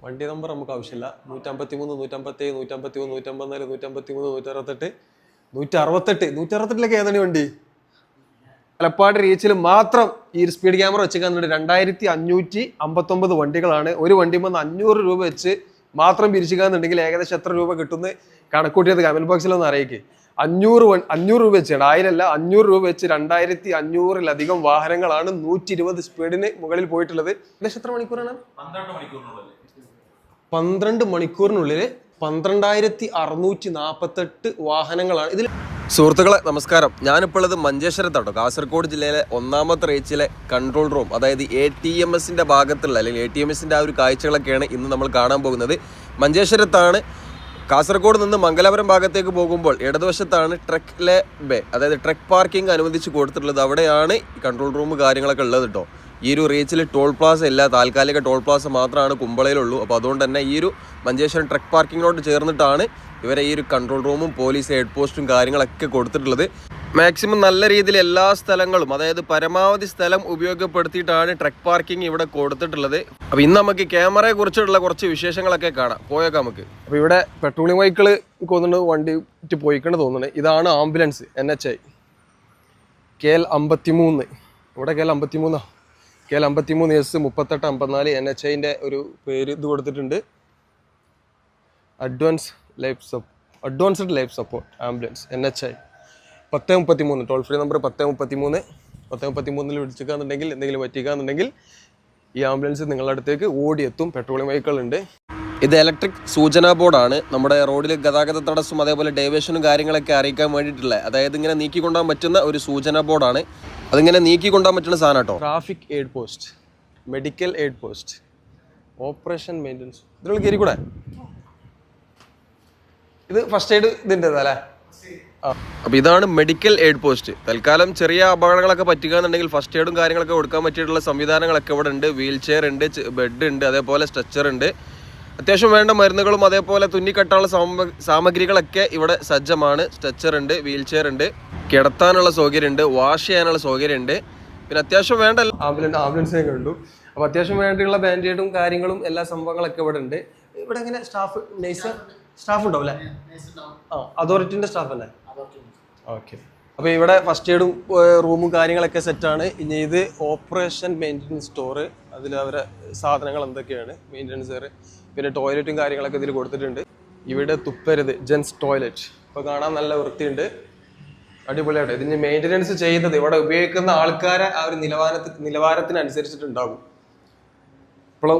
വണ്ടി നമ്പർ നമുക്ക് ആവശ്യമില്ല. 153, 157, 153, 154, 153, 168, 168 ഏതാണ് വണ്ടി? പാലക്കാട് റീച്ചിൽ മാത്രം ഈ സ്പീഡ് ക്യാമറ വെച്ചിരിക്കുന്നുണ്ട്. 2559 വണ്ടികളാണ്. ഒരു വണ്ടി 500 രൂപ വെച്ച് മാത്രം പിരിച്ചിരിക്കാന്നുണ്ടെങ്കിൽ ഏകദേശം എത്ര രൂപ കിട്ടുന്ന കണക്കൂട്ടിയത് കമന്റ് ബോക്സിൽ ഒന്ന് അറിയിക്കുക. 500 രൂപ വെച്ചാണ്, 1000 അല്ല, 500 രൂപ വെച്ച് 2500-ലധികം വാഹനങ്ങളാണ് 120 സ്പീഡിന് മുകളിൽ പോയിട്ടുള്ളത്. ഏകദേശം എത്ര മണിക്കൂറാണ്? 12 മണിക്കൂറിനുള്ളിൽ 12,648 വാഹനങ്ങളാണ് ഇതിൽ. സുഹൃത്തുക്കളെ നമസ്കാരം, ഞാനിപ്പോൾ ഉള്ളത് മഞ്ചേശ്വരത്താട്ടോ, കാസർഗോഡ് ജില്ലയിലെ 1ാമത്തെ റീച്ചിലെ കൺട്രോൾ റൂം, അതായത് ATMSന്റെ ഭാഗത്തുള്ള അല്ലെങ്കിൽ ATMSന്റെ ആ ഒരു കാഴ്ചകളൊക്കെയാണ് ഇന്ന് നമ്മൾ കാണാൻ പോകുന്നത്. മഞ്ചേശ്വരത്താണ്. കാസർഗോഡ് നിന്ന് മംഗലാപുരം ഭാഗത്തേക്ക് പോകുമ്പോൾ ഇടതുവശത്താണ് ട്രക്ക് ബേ, അതായത് ട്രക്ക് പാർക്കിംഗ് അനുവദിച്ച് കൊടുത്തിട്ടുള്ളത്. അവിടെയാണ് ഈ കൺട്രോൾ റൂം കാര്യങ്ങളൊക്കെ ഉള്ളത് കേട്ടോ. ഈ ഒരു റീച്ചിൽ ടോൾ പ്ലാസ ഇല്ല, താൽക്കാലിക ടോൾ പ്ലാസ മാത്രമാണ് കുമ്പളയിലുള്ളൂ. അപ്പോൾ അതുകൊണ്ട് തന്നെ ഈ ഒരു മഞ്ചേശ്വരം ട്രക്ക് പാർക്കിങ്ങിനോട് ചേർന്നിട്ടാണ് ഇവരെ ഈ ഒരു കൺട്രോൾ റൂമും പോലീസ് ഹെഡ് പോസ്റ്റും കാര്യങ്ങളൊക്കെ കൊടുത്തിട്ടുള്ളത്. മാക്സിമം നല്ല രീതിയിൽ എല്ലാ സ്ഥലങ്ങളും, അതായത് പരമാവധി സ്ഥലം ഉപയോഗപ്പെടുത്തിയിട്ടാണ് ട്രക്ക് പാർക്കിംഗ് ഇവിടെ കൊടുത്തിട്ടുള്ളത്. അപ്പോൾ ഇന്ന് നമുക്ക് ക്യാമറയെ കുറിച്ചുള്ള കുറച്ച് വിശേഷങ്ങളൊക്കെ കാണാം. പോയേക്കാം നമുക്ക്. അപ്പോൾ ഇവിടെ പെട്രോളിയം വെഹിക്കിൾ കൊണ്ടുണ്ട് വണ്ടി പോയിക്കൊണ്ട് തോന്നുന്നത്. ഇതാണ് ആംബുലൻസ് NHI KL 53. ഇവിടെ KL 53 KL 53 S 3854 NHIന്റെ ഒരു പേര് ഇത് കൊടുത്തിട്ടുണ്ട്. Advanced life support ambulance NHI 1033 toll free number 1033 വിളിച്ചിക്കാന്നുണ്ടെങ്കിൽ എന്തെങ്കിലും പറ്റിക്കാന്നുണ്ടെങ്കിൽ ഈ ആംബുലൻസ് നിങ്ങളുടെ അടുത്തേക്ക് ഓടിയെത്തും. പെട്രോളിയം വെഹിക്കിൾ ഉണ്ട്. ഇത് ഇലക്ട്രിക് സൂചനാ ബോർഡാണ്. നമ്മുടെ റോഡിൽ ഗതാഗത തടസ്സം അതേപോലെ ഡൈവേഷനും കാര്യങ്ങളൊക്കെ അറിയിക്കാൻ വേണ്ടിയിട്ടുള്ള, അതായത് ഇങ്ങനെ നീക്കിക്കൊണ്ടാൻ പറ്റുന്ന ഒരു സൂചനാ ബോർഡാണ്. അതിങ്ങനെ നീക്കിക്കൊണ്ടാൻ പറ്റുന്ന സാധനം കേട്ടോ. Traffic aid post, medical aid post, operation maintenance, ഇതിനുള്ള കയറി കൂടെ. ഇത് ഫസ്റ്റ് എയ്ഡ് ഇതിൻ്റെതല്ലേ? അപ്പോൾ ഇതാണ് മെഡിക്കൽ എയ്ഡ് പോസ്റ്റ്. തൽക്കാലം ചെറിയ അപകടങ്ങളൊക്കെ പറ്റുകയെന്നുണ്ടെങ്കിൽ ഫസ്റ്റ് എയ്ഡും കാര്യങ്ങളൊക്കെ കൊടുക്കാൻ പറ്റിയിട്ടുള്ള സംവിധാനങ്ങളൊക്കെ ഇവിടെ ഉണ്ട്. വീൽ ചെയർ ഉണ്ട്, ബെഡ് ഉണ്ട്, അതേപോലെ സ്ട്രെച്ചർ ഉണ്ട്. അത്യാവശ്യം വേണ്ട മരുന്നുകളും അതേപോലെ തുന്നിക്കെട്ടാനുള്ള സാമഗ്രികളൊക്കെ ഇവിടെ സജ്ജമാണ്. സ്ട്രെച്ചർ ഉണ്ട്, വീൽ ചെയർ ഉണ്ട്, കിടത്താനുള്ള സൗകര്യമുണ്ട്, വാഷ് ചെയ്യാനുള്ള സൗകര്യമുണ്ട്. പിന്നെ അത്യാവശ്യം വേണ്ട ആംബുലൻസിനെ കണ്ടു. അപ്പോൾ അത്യാവശ്യം വേണ്ടിയുള്ള ബാൻഡേഡും കാര്യങ്ങളും എല്ലാ സംഭവങ്ങളൊക്കെ ഇവിടെ ഉണ്ട്. ഇവിടെ എങ്ങനെ സ്റ്റാഫ്, നഴ്സ് സ്റ്റാഫ് ഉണ്ടാവും അല്ലേ? അതോറിറ്റിൻ്റെ സ്റ്റാഫ് അല്ലേ? ഓക്കെ. അപ്പോൾ ഇവിടെ ഫസ്റ്റ് എയ്ഡും റൂമും കാര്യങ്ങളൊക്കെ സെറ്റാണ്. ഇനി ഇത് ഓപ്പറേഷൻ മെയിൻ്റനൻസ് സ്റ്റോർ, അതിൽ അവരെ സാധനങ്ങൾ എന്തൊക്കെയാണ്, മെയിൻ്റനൻസ്, പിന്നെ ടോയ്ലറ്റും കാര്യങ്ങളൊക്കെ ഇതിൽ കൊടുത്തിട്ടുണ്ട്. ഇവിടെ തുപ്പരുത് ജെൻസ് ടോയ്ലറ്റ്. ഇപ്പോൾ കാണാൻ നല്ല വൃത്തിയുണ്ട്, അടിപൊളിയായിട്ട്. ഇതിന് മെയിൻ്റനൻസ് ചെയ്യുന്നത് ഇവിടെ ഉപയോഗിക്കുന്ന ആൾക്കാരെ ആ ഒരു നിലവാരത്തിനനുസരിച്ചിട്ടുണ്ടാകും. ഇപ്പോൾ